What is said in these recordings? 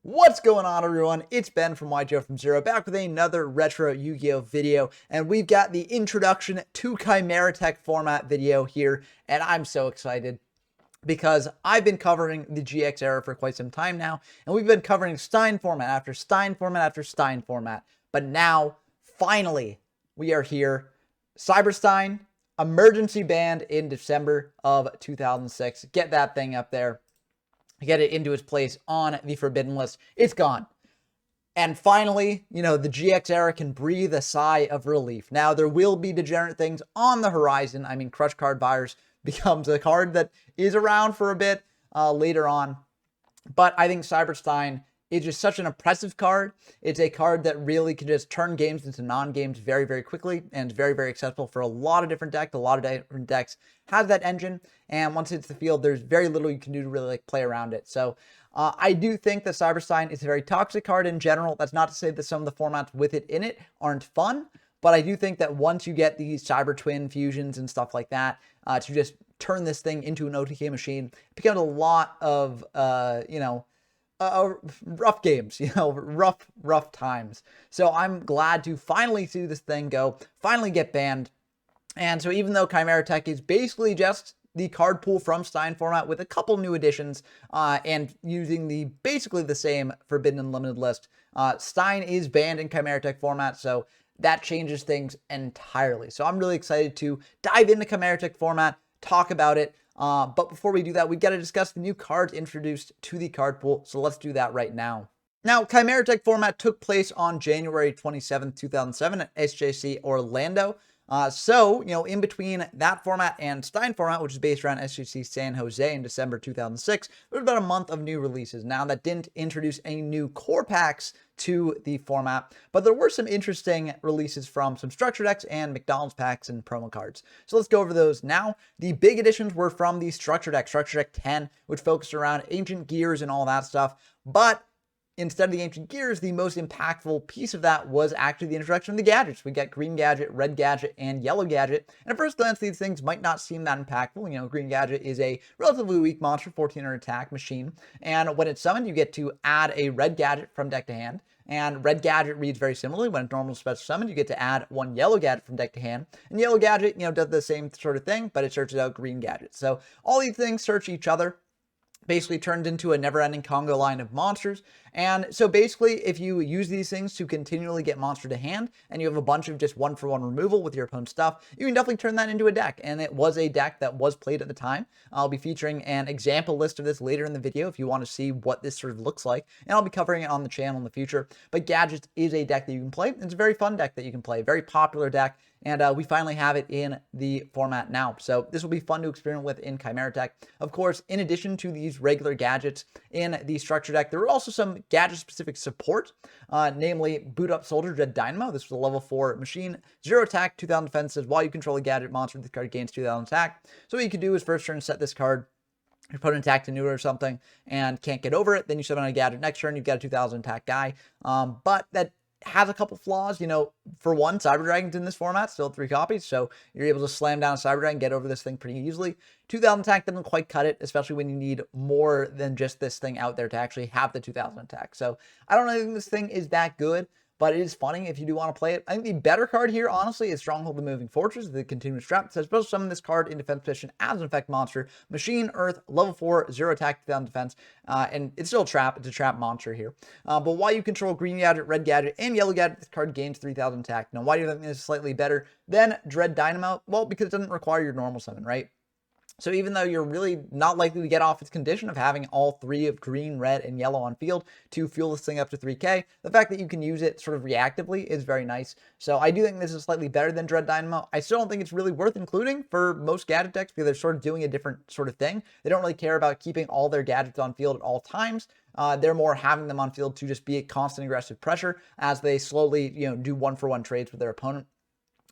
What's going on, everyone? It's Ben from YGO from Zero, back with another retro Yu-Gi-Oh video, and we've got the introduction to Chimeratech format video here, and I'm so excited because I've been covering the GX era for quite some time now, and we've been covering Stein format after Stein format after Stein format, but now, finally, we are here. Cyber-Stein, emergency banned in December of 2006. Get that thing up there. Get it into its place on the forbidden list. It's gone. And finally, the GX era can breathe a sigh of relief. Now, there will be degenerate things on the horizon. I mean, Crush Card Virus becomes a card that is around for a bit later on. But I think Cyber-Stein is just such an impressive card. It's a card that really can just turn games into non-games very, very quickly, and it's very, very accessible for a lot of different decks. A lot of different decks has that engine, and once it's the field, there's very little you can do to really play around it. So I do think that Cyber-Stein is a very toxic card in general. That's not to say that some of the formats with it in it aren't fun, but I do think that once you get these Cyber Twin fusions and stuff like that, to just turn this thing into an OTK machine, it becomes a lot of, rough games, rough times. So I'm glad to finally see this thing go, finally get banned. And so even though Chimeratech is basically just the card pool from Stein format with a couple new additions, and using basically the same Forbidden Unlimited list, Stein is banned in Chimeratech format, so that changes things entirely. So I'm really excited to dive into Chimeratech format, talk about it. But before we do that, we've got to discuss the new cards introduced to the card pool. So let's do that right now. Now, Chimeratech format took place on January 27th, 2007 at SJC Orlando. So, in between that format and Stein format, which is based around SJC San Jose in December 2006, there was about a month of new releases. Now, that didn't introduce any new core packs to the format, but there were some interesting releases from some structure decks and McDonald's packs and promo cards. So let's go over those now. The big additions were from the structure deck 10, which focused around ancient gears and all that stuff, but instead of the ancient gears, the most impactful piece of that was actually the introduction of the gadgets. We got green gadget, red gadget, and yellow gadget. And at first glance, these things might not seem that impactful. Green gadget is a relatively weak monster, 1400 attack machine. And when it's summoned, you get to add a red gadget from deck to hand. And red gadget reads very similarly. When it's normal special summon, you get to add one yellow gadget from deck to hand. And yellow gadget, does the same sort of thing, but it searches out green gadget. So all these things search each other. Basically turned into a never-ending Congo line of monsters. And so basically, if you use these things to continually get monster to hand, and you have a bunch of just one-for-one removal with your opponent's stuff, you can definitely turn that into a deck. And it was a deck that was played at the time. I'll be featuring an example list of this later in the video if you want to see what this sort of looks like. And I'll be covering it on the channel in the future. But Gadgets is a deck that you can play. It's a very fun deck that you can play. Very popular deck. And we finally have it in the format now. So this will be fun to experiment with in Chimeratech. Of course, in addition to these regular gadgets in the structure deck, there were also some gadget-specific support, namely Boot Up Soldier Dread Dynamo. This was a level 4 machine, 0 attack, 2000 defense. Says while you control a gadget monster, this card gains 2000 attack. So what you can do is first turn set this card. Your opponent attacked a neuter or something and can't get over it. Then you summon a gadget next turn. You've got a 2000 attack guy. But that has a couple flaws. For one, Cyber Dragon's in this format, still 3 copies, so you're able to slam down a Cyber Dragon, get over this thing pretty easily. 2000 attack doesn't quite cut it, especially when you need more than just this thing out there to actually have the 2000 attack. So I don't really think this thing is that good, but it is funny if you do want to play it. I think the better card here, honestly, is Stronghold the Moving Fortress, the continuous trap. It says special summon this card in defense position as an effect monster. Machine, Earth, level 4, 0 attack, 2000 defense. And it's still a trap. It's a trap monster here. But while you control green gadget, red gadget, and yellow gadget, this card gains 3000 attack. Now, why do you think this is slightly better than Dread Dynamo? Well, because it doesn't require your normal summon, right? So even though you're really not likely to get off its condition of having all 3 of green, red, and yellow on field to fuel this thing up to 3k, the fact that you can use it sort of reactively is very nice. So I do think this is slightly better than Dread Dynamo. I still don't think it's really worth including for most gadget decks because they're sort of doing a different sort of thing. They don't really care about keeping all their gadgets on field at all times. They're more having them on field to just be a constant aggressive pressure as they slowly, do one-for-one trades with their opponent.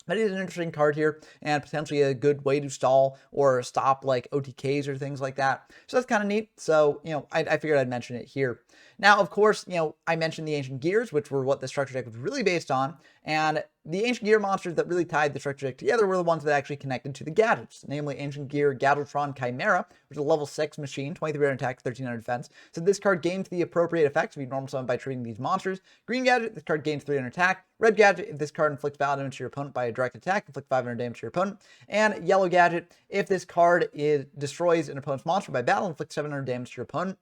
But it is an interesting card here and potentially a good way to stall or stop like OTKs or things like that. So that's kind of neat. So, I figured I'd mention it here. Now, of course, I mentioned the ancient gears, which were what the structure deck was really based on. And the Ancient Gear monsters that really tied the structure deck together were the ones that actually connected to the gadgets, namely Ancient Gear Gadgetron Chimera, which is a level 6 machine, 2300 attack, 1300 defense. So this card gains the appropriate effects if you normal summon by treating these monsters. Green gadget, this card gains 300 attack. Red gadget, if this card inflicts battle damage to your opponent by a direct attack, inflict 500 damage to your opponent. And yellow gadget, if this card destroys an opponent's monster by battle, inflict 700 damage to your opponent.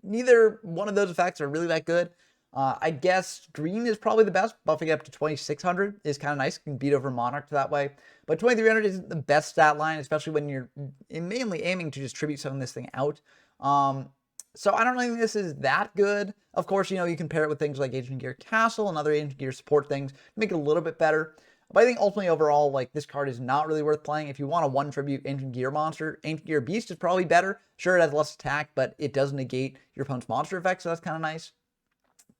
Neither one of those effects are really that good. I guess green is probably the best. Buffing it up to 2600 is kind of nice. You can beat over Monarch that way. But 2300 isn't the best stat line, especially when you're mainly aiming to just tribute some of this thing out. So I don't really think this is that good. Of course, you can pair it with things like Ancient Gear Castle and other Ancient Gear support things to make it a little bit better. But I think ultimately overall, like, this card is not really worth playing. If you want a one tribute Ancient Gear monster, Ancient Gear Beast is probably better. Sure, it has less attack, but it does negate your opponent's monster effect, so that's kind of nice.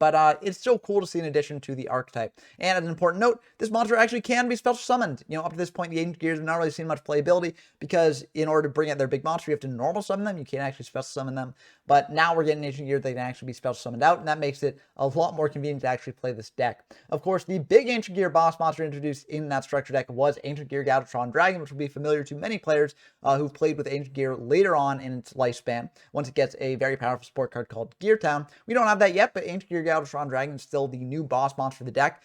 But it's still cool to see an addition to the archetype. And as an important note, this monster actually can be special summoned. Up to this point, the Ancient Gears have not really seen much playability because in order to bring out their big monster, you have to normal summon them. You can't actually special summon them. But now we're getting Ancient Gears that can actually be special summoned out, and that makes it a lot more convenient to actually play this deck. Of course, the big Ancient Gear boss monster introduced in that structure deck was Ancient Gear Gadgetron Dragon, which will be familiar to many players who've played with Ancient Gear later on in its lifespan, once it gets a very powerful support card called Gear Town. We don't have that yet, but Ancient Gear Gadgetron Dragon is still the new boss monster for the deck.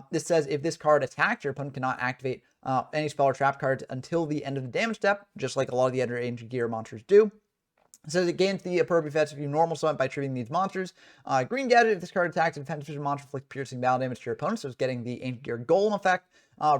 This says if this card attacks, your opponent cannot activate any spell or trap cards until the end of the damage step, just like a lot of the other Ancient Gear monsters do. It says it gains the appropriate effects if you normal summon by triggering these monsters. Green gadget, if this card attacks a defensive monster, inflict piercing battle damage to your opponent, so it's getting the Ancient Gear Golem effect.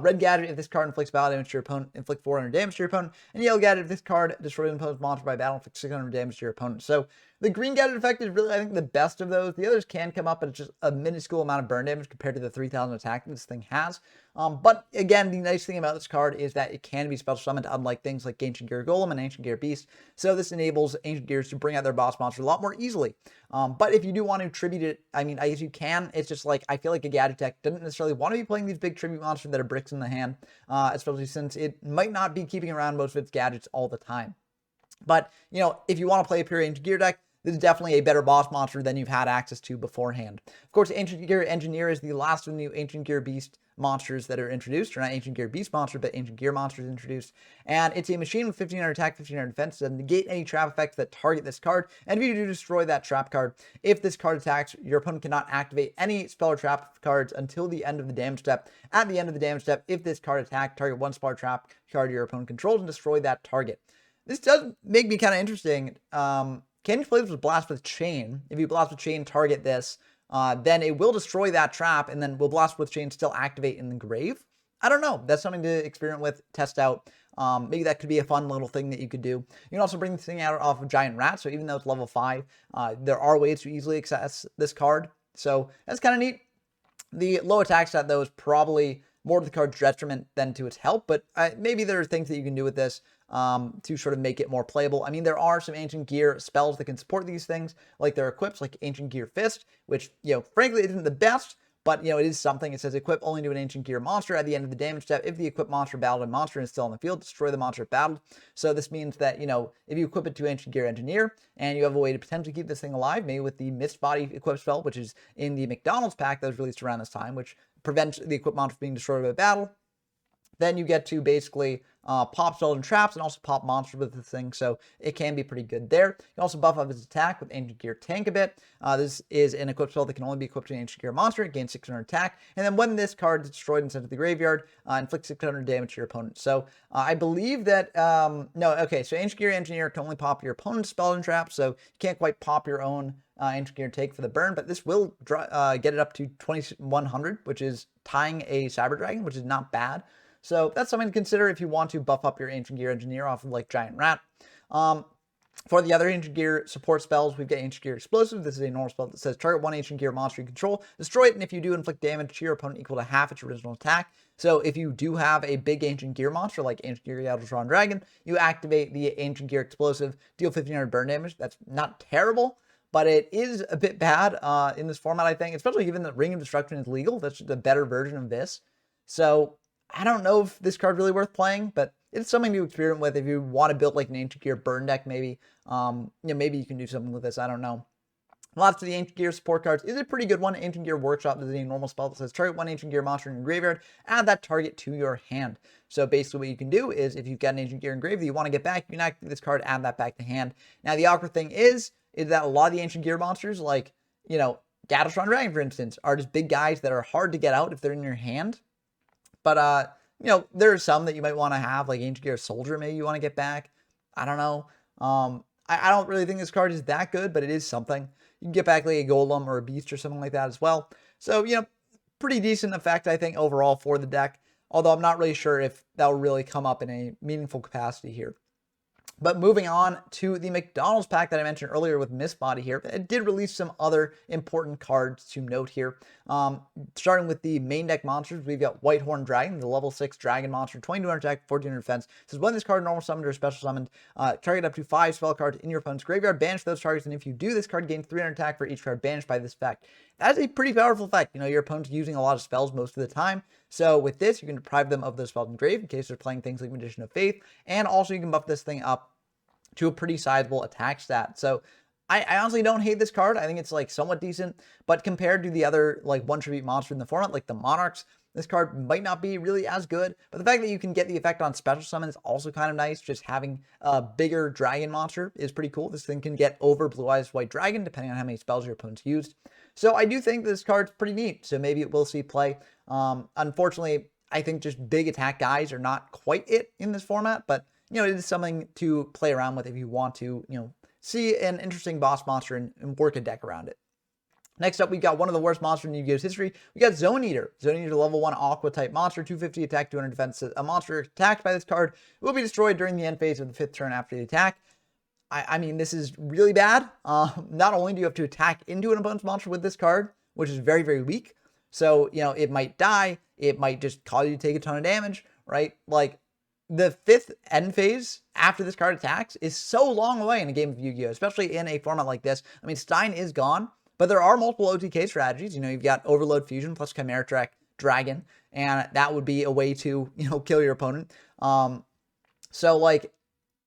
Red gadget, if this card inflicts battle damage to your opponent, inflict 400 damage to your opponent. And yellow gadget, if this card destroys an opponent's monster by battle, inflict 600 damage to your opponent. So the green gadget effect is really, I think, the best of those. The others can come up, but it's just a minuscule amount of burn damage compared to the 3000 attack that this thing has. But again, the nice thing about this card is that it can be special summoned, unlike things like Ancient Gear Golem and Ancient Gear Beast. So this enables Ancient Gears to bring out their boss monster a lot more easily. But if you do want to tribute it, I guess you can. It's just like, I feel like a gadget deck doesn't necessarily want to be playing these big tribute monsters that are bricks in the hand, especially since it might not be keeping around most of its gadgets all the time. But, if you want to play a pure Ancient Gear deck, this is definitely a better boss monster than you've had access to beforehand. Of course, Ancient Gear Engineer is the last of the new Ancient Gear Beast monsters that are introduced, or not Ancient Gear Beast monsters, but Ancient Gear monsters introduced. And it's a machine with 1500 attack, 1500 defense, to negate any trap effects that target this card. And if you do destroy that trap card, if this card attacks, your opponent cannot activate any spell or trap cards until the end of the damage step. At the end of the damage step, if this card attacks, target one spell or trap card your opponent controls and destroy that target. This does make me kind of interesting. Can you play this with Blast with Chain? If you Blast with Chain, target this, then it will destroy that trap, and then will Blast with Chain still activate in the grave? I don't know. That's something to experiment with, test out. Maybe that could be a fun little thing that you could do. You can also bring this thing out off of Giant Rat, so even though it's level 5, there are ways to easily access this card. So that's kind of neat. The low attack stat, though, is probably more to the card's detriment than to its help, but maybe there are things that you can do with this to sort of make it more playable. There are some Ancient Gear spells that can support these things, like their equips, like Ancient Gear Fist, which, frankly, isn't the best, but, it is something. It says equip only to an Ancient Gear monster at the end of the damage step. If the equipped monster battled a monster and is still on the field, destroy the monster battled. So this means that, if you equip it to Ancient Gear Engineer, and you have a way to potentially keep this thing alive, maybe with the Mist Body equip spell, which is in the McDonald's pack that was released around this time, which prevents the equipped monster from being destroyed by battle, then you get to basically pop spells and traps and also pop monsters with this thing, so it can be pretty good there. You can also buff up its attack with Ancient Gear Tank a bit. This is an equipped spell that can only be equipped to an Ancient Gear monster. It gains 600 attack, and then when this card is destroyed and sent to the graveyard, inflicts 600 damage to your opponent. So I believe that, so Ancient Gear Engineer can only pop your opponent's spells and traps, so you can't quite pop your own Ancient Gear Take for the burn, but this will get it up to 2100, which is tying a Cyber Dragon, which is not bad. So that's something to consider if you want to buff up your Ancient Gear Engineer off of like Giant Rat. For the other Ancient Gear support spells, we've got Ancient Gear Explosive. This is a normal spell that says target one Ancient Gear monster you control, destroy it, and if you do, inflict damage to your opponent equal to half its original attack. So if you do have a big Ancient Gear monster like Ancient Gear Gadgetron Dragon, you activate the Ancient Gear Explosive, deal 1500 burn damage. That's not terrible, but it is a bit bad in this format, I think, especially given that Ring of Destruction is legal. That's just a better version of this. So I don't know if this card's really worth playing, but it's something to experiment with if you want to build like an Ancient Gear burn deck, maybe. Maybe you can do something with this. I don't know. Lots of the Ancient Gear support cards is a pretty good one. Ancient Gear Workshop is a normal spell that says target one Ancient Gear monster in your graveyard, add that target to your hand. So basically what you can do is if you've got an Ancient Gear engraved that you want to get back, you can activate this card, add that back to hand. Now the awkward thing is that a lot of the Ancient Gear monsters, like, you know, Gaddestron Dragon, for instance, are just big guys that are hard to get out if they're in your hand. But, you know, there are some that you might want to have, like Ancient Gear Soldier, maybe you want to get back. I don't know. I don't really think this card is that good, but it is something. You can get back like a Golem or a Beast or something like that as well. So, you know, pretty decent effect, I think, overall for the deck. Although I'm not really sure if that will really come up in a meaningful capacity here. But moving on to the McDonald's pack that I mentioned earlier with Miss Body here, it did release some other important cards to note here. Starting with the main deck monsters, we've got Whitehorn Dragon, the level 6 dragon monster, 2200 attack, 1400 defense. It says when this card normal summoned or special summoned, target up to 5 spell cards in your opponent's graveyard, banish those targets, and if you do, this card gains 300 attack for each card banished by this effect. That's a pretty powerful effect. You know, your opponent's using a lot of spells most of the time. So with this, you can deprive them of those spells engraved in case they're playing things like Magician of Faith, and also you can buff this thing up to a pretty sizable attack stat. So I honestly don't hate this card. I think it's like somewhat decent, but compared to the other like one tribute monster in the format, like the Monarchs, this card might not be really as good. But the fact that you can get the effect on special summon is also kind of nice. Just having a bigger dragon monster is pretty cool. This thing can get over Blue Eyes White Dragon depending on how many spells your opponent's used. So I do think this card's pretty neat. So maybe it will see play. Unfortunately, I think just big attack guys are not quite it in this format, but you know, it is something to play around with if you want to, you know, see an interesting boss monster and work a deck around it. Next up, we've got one of the worst monsters in Yu-Gi-Oh's history. We got Zone Eater. Zone Eater, level 1 Aqua type monster, 250 attack, 200 defense. A monster attacked by this card will be destroyed during the end phase of the 5th turn after the attack. I mean, this is really bad. Not only do you have to attack into an opponent's monster with this card, which is very, very weak. So, you know, it might die. It might just cause you to take a ton of damage, right? Like, the 5th end phase after this card attacks is so long away in a game of Yu-Gi-Oh!, especially in a format like this. I mean, Stein is gone, but there are multiple OTK strategies. You know, you've got Overload Fusion plus Chimeratech Dragon, and that would be a way to, you know, kill your opponent. So, like,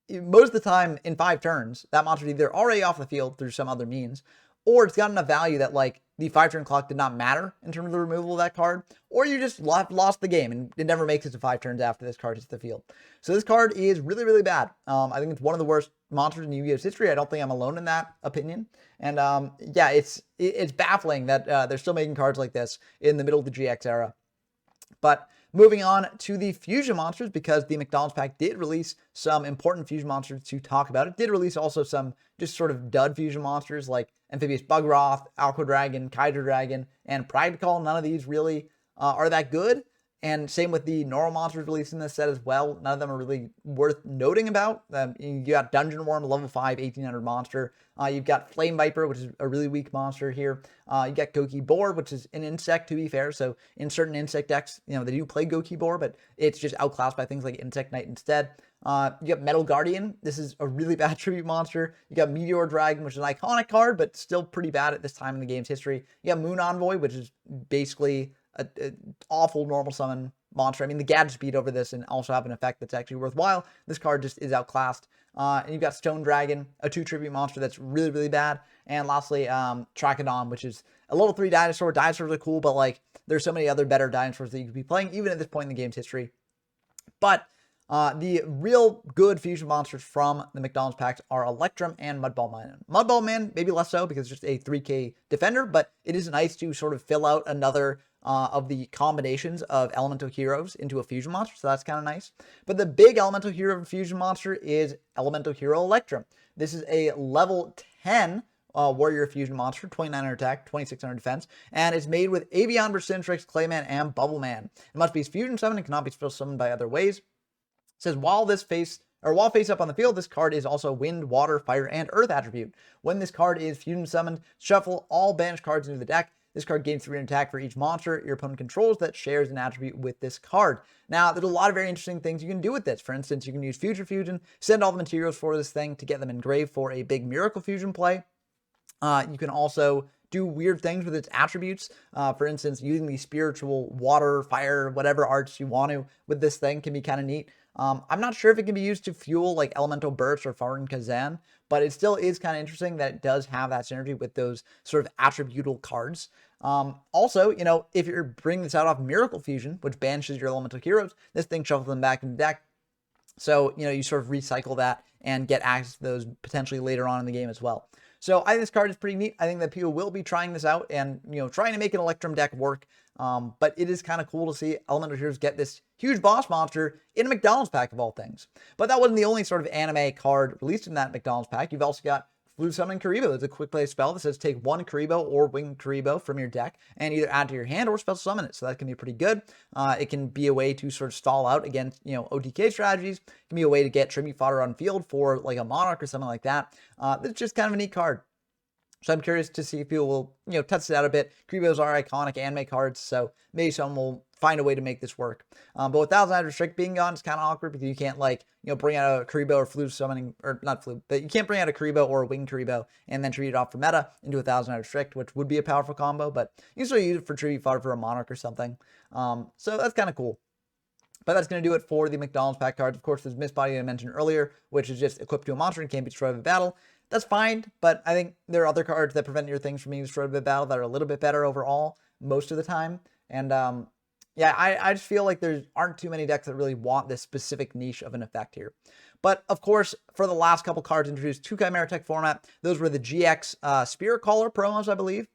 most of the time in 5 turns, that monster is either already off the field through some other means, or it's got enough value that, like, the 5-turn clock did not matter in terms of the removal of that card, or you just lost the game and it never makes it to 5 turns after this card hits the field. So this card is really, really bad. I think it's one of the worst monsters in Yu-Gi-Oh's history. I don't think I'm alone in that opinion. And yeah, it's baffling that they're still making cards like this in the middle of the GX era. But moving on to the fusion monsters, because the McDonald's pack did release some important fusion monsters to talk about. It did release also some just sort of dud fusion monsters like Amphibious Bugroth, Aqua Dragon, Kaiser Dragon, and Practical. None of these really are that good. And same with the normal monsters released in this set as well. None of them are really worth noting about. You got Dungeon Worm, level 5, 1800 monster. You've got Flame Viper, which is a really weak monster here. You got Goki Boar, which is an insect, to be fair. So in certain insect decks, you know, they do play Goki Boar, but it's just outclassed by things like Insect Knight instead. You got Metal Guardian. This is a really bad tribute monster. You got Meteor Dragon, which is an iconic card, but still pretty bad at this time in the game's history. You got Moon Envoy, which is basically an awful normal summon monster. I mean, the gadget speed over this and also have an effect that's actually worthwhile. This card just is outclassed. And you've got Stone Dragon, a 2 tribute monster that's really, really bad. And lastly, Trachodon, which is a level 3 dinosaur. Dinosaurs are cool, but like there's so many other better dinosaurs that you could be playing, even at this point in the game's history. But the real good fusion monsters from the McDonald's packs are Electrum and Mudball Man. Mudball Man, maybe less so because it's just a 3k defender, but it is nice to sort of fill out another of the combinations of elemental heroes into a fusion monster, so that's kind of nice. But the big elemental hero fusion monster is Elemental Hero Electrum. This is a level 10 warrior fusion monster, 2900 attack, 2600 defense, and it's made with Avian, Bersintrix, Clayman, and Bubbleman. It must be fusion summoned and cannot be special summoned by other ways. It says while face up on the field, this card is also wind, water, fire, and earth attribute. When this card is fusion summoned, shuffle all banished cards into the deck. This card gains 300 attack for each monster your opponent controls that shares an attribute with this card. Now, there's a lot of very interesting things you can do with this. For instance, you can use Future Fusion, send all the materials for this thing to get them engraved for a big Miracle Fusion play. You can also do weird things with its attributes. For instance, using the spiritual water, fire, whatever arts you want to with this thing can be kind of neat. I'm not sure if it can be used to fuel like Elemental Burst or Foreign Kazan, but it still is kind of interesting that it does have that synergy with those sort of attributable cards. Also, you know, if you're bringing this out off Miracle Fusion, which banishes your elemental heroes, this thing shuffles them back in the deck. So, you know, you sort of recycle that and get access to those potentially later on in the game as well. So I think this card is pretty neat. I think that people will be trying this out and, you know, trying to make an Electrum deck work. But it is kind of cool to see Elemental Heroes get this huge boss monster in a McDonald's pack of all things. But that wasn't the only sort of anime card released in that McDonald's pack. You've also got Blue Summon Karibo. It's a quick play spell that says take one Karibo or Winged Karibo from your deck and either add to your hand or special summon it. So that can be pretty good. It can be a way to sort of stall out against, you know, OTK strategies. It can be a way to get tribute fodder on field for like a Monarch or something like that. It's just kind of a neat card. So I'm curious to see if people will, you know, test it out a bit. Karibos are iconic anime cards, so maybe someone will find a way to make this work. But with 1,000 Restrict being gone, it's kind of awkward because you can't, like, you know, bring out a Karibo or Flu summoning, or not Flu, but you can't bring out a Karibo or a Winged Karibo and then tribute it off for meta into 1,000 Restrict, which would be a powerful combo, but you can still use it for tribute fodder for a Monarch or something. So that's kind of cool. But that's going to do it for the McDonald's pack cards. Of course, there's Mist Body I mentioned earlier, which is just equipped to a monster and can't be destroyed by battle. That's fine, but I think there are other cards that prevent your things from being destroyed by battle that are a little bit better overall most of the time. And yeah, I just feel like there aren't too many decks that really want this specific niche of an effect here. But of course, for the last couple cards introduced to Chimeratech format, those were the GX Spirit Caller promos, I believe.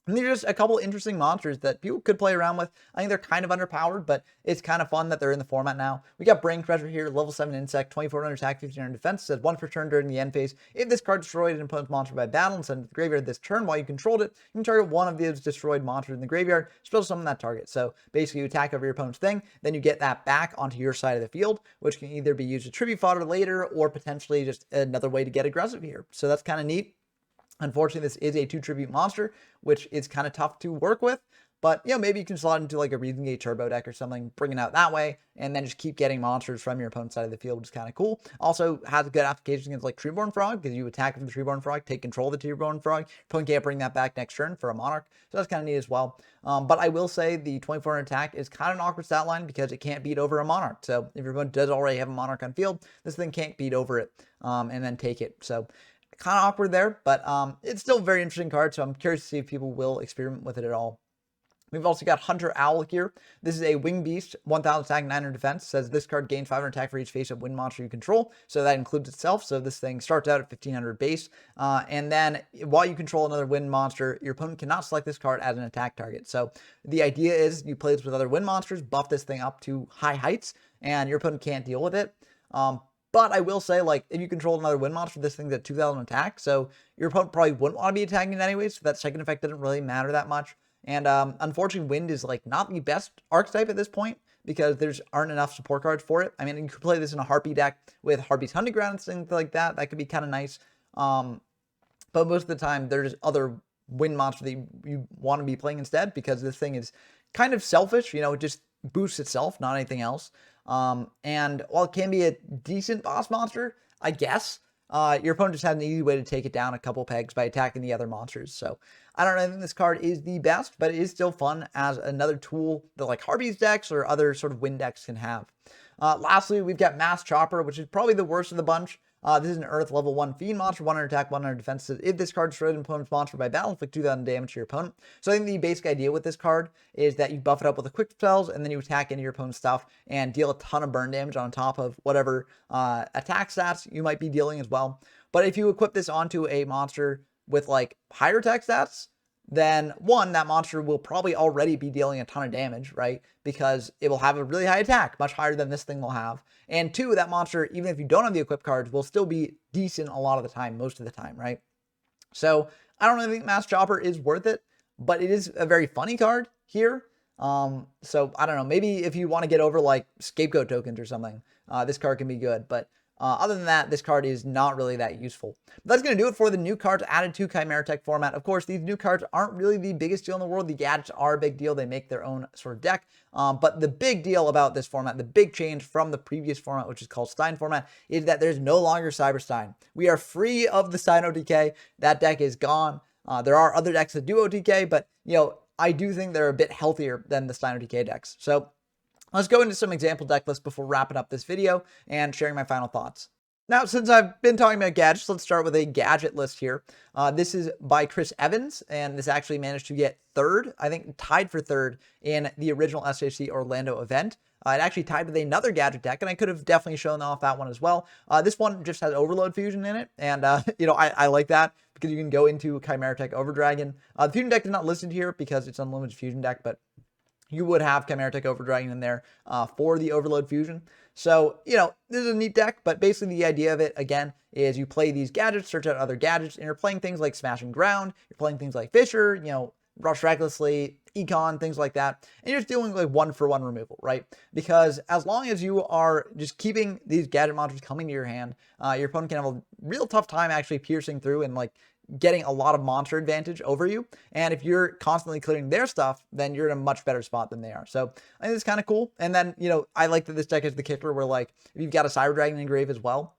And they're just a couple interesting monsters that people could play around with. I think they're kind of underpowered, but it's kind of fun that they're in the format now. We got Brain Crusher here, level 7 insect, 2400 attack, 1500 defense. It says once per turn during the end phase. If this card destroyed an opponent's monster by battle and sent it to the graveyard this turn while you controlled it, you can target one of these destroyed monsters in the graveyard, special summon that target. So basically you attack over your opponent's thing, then you get that back onto your side of the field, which can either be used as tribute fodder later or potentially just another way to get aggressive here. So that's kind of neat. Unfortunately, this is a 2 tribute monster, which is kind of tough to work with. But, you know, maybe you can slot into like a Reason Gate Turbo deck or something, bring it out that way, and then just keep getting monsters from your opponent's side of the field, which is kind of cool. Also has good applications against like Treeborn Frog, because you attack with the Treeborn Frog, take control of the Treeborn Frog. Your opponent can't bring that back next turn for a Monarch, so that's kind of neat as well. But I will say the 2400 attack is kind of an awkward stat line because it can't beat over a Monarch. So if your opponent does already have a Monarch on field, this thing can't beat over it and then take it. So kind of awkward there, but it's still a very interesting card, so I'm curious to see if people will experiment with it at all. We've also got Hunter Owl here. This is a Wing Beast, 1000 attack, 900 defense. It says this card gains 500 attack for each face-up wind monster you control, so that includes itself. So this thing starts out at 1500 base, and then while you control another wind monster, your opponent cannot select this card as an attack target. So the idea is you play this with other wind monsters, buff this thing up to high heights, and your opponent can't deal with it. But I will say, like, if you control another wind monster, this thing's at 2000 attack, so your opponent probably wouldn't want to be attacking it anyways, so that second effect doesn't really matter that much. And unfortunately, wind is, like, not the best archetype at this point, because there aren't enough support cards for it. I mean, you could play this in a Harpy deck with Harpy's Hunting Ground and things like that. That could be kind of nice. But most of the time, there's other wind monsters that you want to be playing instead, because this thing is kind of selfish. You know, it just boosts itself, not anything else. And while it can be a decent boss monster, I guess, your opponent just had an easy way to take it down a couple pegs by attacking the other monsters. So I don't know, I think this card is the best, but it is still fun as another tool that like Harpy's decks or other sort of wind decks can have. Lastly, we've got Mass Chopper, which is probably the worst of the bunch. This is an Earth level 1 Fiend monster, 100 attack, 100 defense. If this card destroys an opponent's monster by battle, inflict 2000 damage to your opponent. So I think the basic idea with this card is that you buff it up with the quick spells, and then you attack into your opponent's stuff and deal a ton of burn damage on top of whatever attack stats you might be dealing as well. But if you equip this onto a monster with like higher attack stats, then one, that monster will probably already be dealing a ton of damage, right? Because it will have a really high attack, much higher than this thing will have. And two, that monster, even if you don't have the equipped cards, will still be decent a lot of the time, most of the time, right? So I don't really think Mass Chopper is worth it, but it is a very funny card here. So I don't know, maybe if you want to get over like scapegoat tokens or something, this card can be good, but other than that, this card is not really that useful. But that's going to do it for the new cards added to Chimeratech format. Of course, these new cards aren't really the biggest deal in the world. The gadgets are a big deal. They make their own sort of deck. But the big deal about this format, the big change from the previous format, which is called Stein format, is that there's no longer Cyber-Stein. We are free of the Stein OTK. That deck is gone. There are other decks that do OTK, but, you know, I do think they're a bit healthier than the Stein OTK decks. So Let's go into some example deck lists before wrapping up this video and sharing my final thoughts. Now, since I've been talking about gadgets, let's start with a gadget list here. This is by Chris Evans, and this actually managed to get third, I think tied for third in the original SJC Orlando event. It actually tied with another gadget deck, and I could have definitely shown off that one as well. This one just has Overload Fusion in it, and I like that because you can go into Chimeratech Overdragon. The Fusion deck is not listed here because it's unlimited Fusion deck, but you would have Chimeratech Overdragon in there for the Overload Fusion. So, this is a neat deck, but basically the idea of it, again, is you play these gadgets, search out other gadgets, and you're playing things like Smashing Ground, you're playing things like Fisher, Rush Recklessly, Econ, things like that, and you're just doing like one-for-one removal, right? Because as long as you are just keeping these gadget monsters coming to your hand, your opponent can have a real tough time actually piercing through and like getting a lot of monster advantage over you. And if you're constantly clearing their stuff, then you're in a much better spot than they are. So I think it's kind of cool. And then, I like that this deck is the kicker where like, if you've got a Cyber Dragon engrave as well,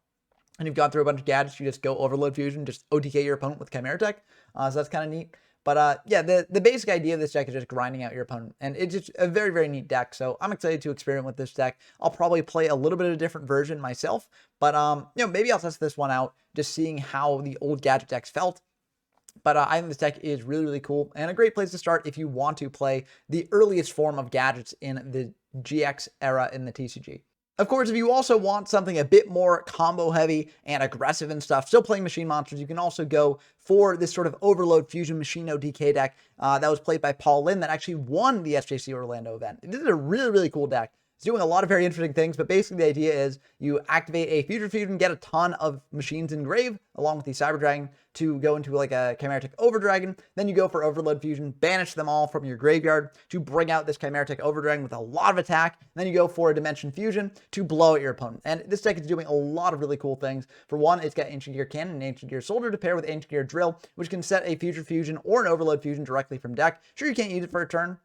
and you've gone through a bunch of gadgets, you just go Overload Fusion, just OTK your opponent with Chimeratech. So that's kind of neat. But yeah, the basic idea of this deck is just grinding out your opponent. And it's just a very, very neat deck. So I'm excited to experiment with this deck. I'll probably play a little bit of a different version myself. But, maybe I'll test this one out, just seeing how the old gadget decks felt. But I think this deck is really, really cool and a great place to start if you want to play the earliest form of gadgets in the GX era in the TCG. Of course, if you also want something a bit more combo heavy and aggressive and stuff, still playing machine monsters, you can also go for this sort of Overload Fusion Machine OTK deck that was played by Paul Lin that actually won the SJC Orlando event. This is a really, really cool deck. It's doing a lot of very interesting things, but basically the idea is you activate a Future Fusion, get a ton of machines engrave along with the Cyber Dragon to go into like a Chimeratech Overdragon. Then you go for Overload Fusion, banish them all from your graveyard to bring out this Chimeratech Overdragon with a lot of attack. And then you go for a Dimension Fusion to blow at your opponent. And this deck is doing a lot of really cool things. For one, it's got Ancient Gear Cannon and Ancient Gear Soldier to pair with Ancient Gear Drill, which can set a Future Fusion or an Overload Fusion directly from deck. Sure, you can't use it for a turn,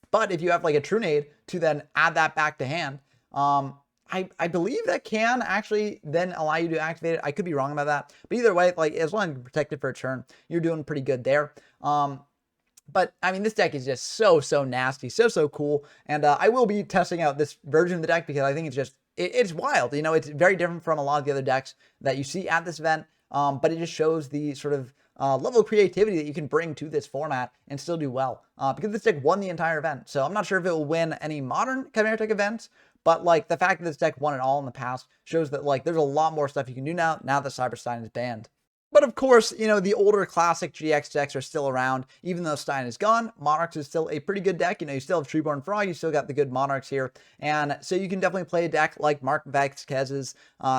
but if you have like a True Nade to then add that back to hand, I believe that can actually then allow you to activate it. I could be wrong about that, but either way, like as long as you protect it for a turn, you're doing pretty good there. But I mean, this deck is just so nasty, so cool, and I will be testing out this version of the deck because I think it's just it's wild. It's very different from a lot of the other decks that you see at this event, but it just shows the sort of level of creativity that you can bring to this format and still do well. Because this deck won the entire event. So I'm not sure if it will win any modern Chimeratech events, but like the fact that this deck won it all in the past shows that like there's a lot more stuff you can do now that Cyber-Stein is banned. But of course, the older classic GX decks are still around. Even though Stein is gone, Monarchs is still a pretty good deck. You still have Treeborn Frog, you still got the good Monarchs here. And so you can definitely play a deck like Mark Vasquez's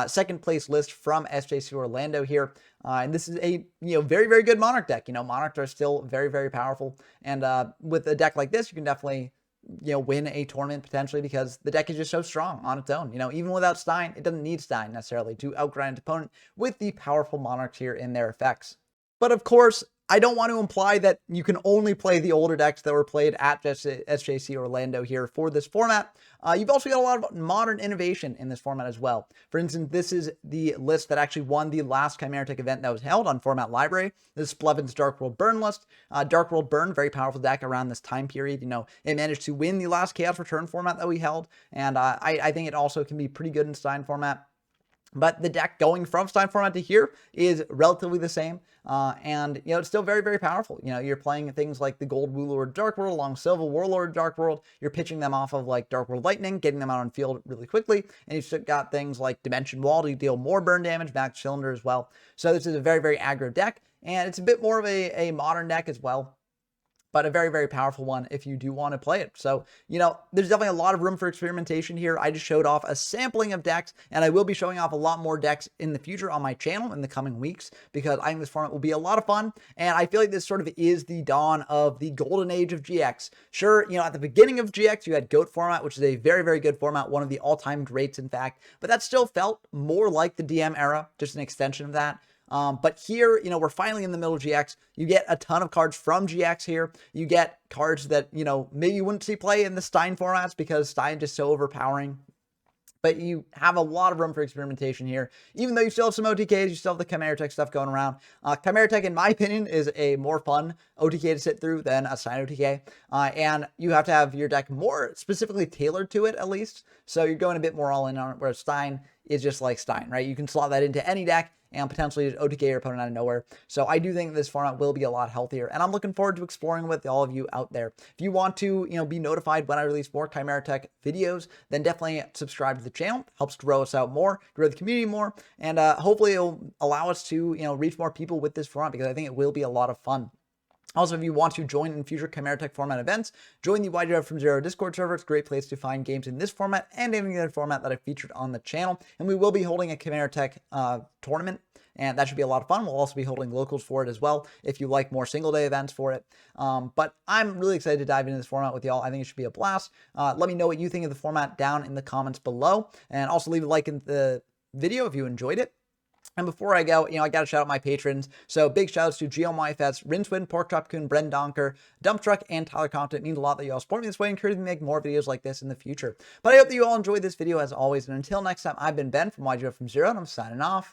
second place list from SJC Orlando here. And this is a, very, very good Monarch deck. Monarchs are still very, very powerful. And with a deck like this, you can definitely win a tournament potentially because the deck is just so strong on its own. Even without Stein, it doesn't need Stein necessarily to outgrind its opponent with the powerful Monarchs here in their effects. But of course, I don't want to imply that you can only play the older decks that were played at SJC Orlando here for this format. You've also got a lot of modern innovation in this format as well. For instance, this is the list that actually won the last Chimeratech event that was held on Format Library. This is Splevin's Dark World Burn list. Dark World Burn, very powerful deck around this time period. It managed to win the last Chaos Return format that we held. And I think it also can be pretty good in Stein format. But the deck going from Stein format to here is relatively the same. And, it's still very, very powerful. You're playing things like the Gold Warlord Dark World along Silver Warlord Dark World. You're pitching them off of like Dark World Lightning, getting them out on field really quickly. And you've still got things like Dimension Wall to deal more burn damage, max cylinder as well. So this is a very, very aggro deck. And it's a bit more of a modern deck as well, but a very, very powerful one if you do want to play it. So, there's definitely a lot of room for experimentation here. I just showed off a sampling of decks, and I will be showing off a lot more decks in the future on my channel in the coming weeks, because I think this format will be a lot of fun, and I feel like this sort of is the dawn of the golden age of GX. Sure, at the beginning of GX, you had GOAT format, which is a very, very good format, one of the all-time greats, in fact, but that still felt more like the DM era, just an extension of that. But here, we're finally in the middle of GX. You get a ton of cards from GX here. You get cards that, maybe you wouldn't see play in the Stein formats because Stein is just so overpowering. but you have a lot of room for experimentation here. Even though you still have some OTKs, you still have the Chimeratech stuff going around. Chimeratech, in my opinion, is a more fun OTK to sit through than a Stein OTK. And you have to have your deck more specifically tailored to it, at least. So you're going a bit more all in on it, whereas Stein is just like Stein, right? You can slot that into any deck and potentially OTK your opponent out of nowhere. So I do think this format will be a lot healthier, and I'm looking forward to exploring with all of you out there. If you want to, be notified when I release more Chimeratech videos, then definitely subscribe to the channel. Helps grow us out more, grow the community more, and hopefully it'll allow us to, reach more people with this format, because I think it will be a lot of fun. Also, if you want to join in future Chimeratech format events, join the YGF from Zero Discord server. It's a great place to find games in this format and any other format that I've featured on the channel. And we will be holding a Chimeratech tournament, and that should be a lot of fun. We'll also be holding locals for it as well, if you like more single day events for it. But I'm really excited to dive into this format with y'all. I think it should be a blast. Let me know what you think of the format down in the comments below, and also leave a like in the video if you enjoyed it. And before I go, I got to shout out my patrons. So big shout outs to GeoMyFest, Rinswin, Porkchop Bren Donker, Dump Truck, and Tyler Compton. It means a lot that you all support me this way and encourage me to make more videos like this in the future. But I hope that you all enjoyed this video as always. And until next time, I've been Ben from YGF from Zero, and I'm signing off.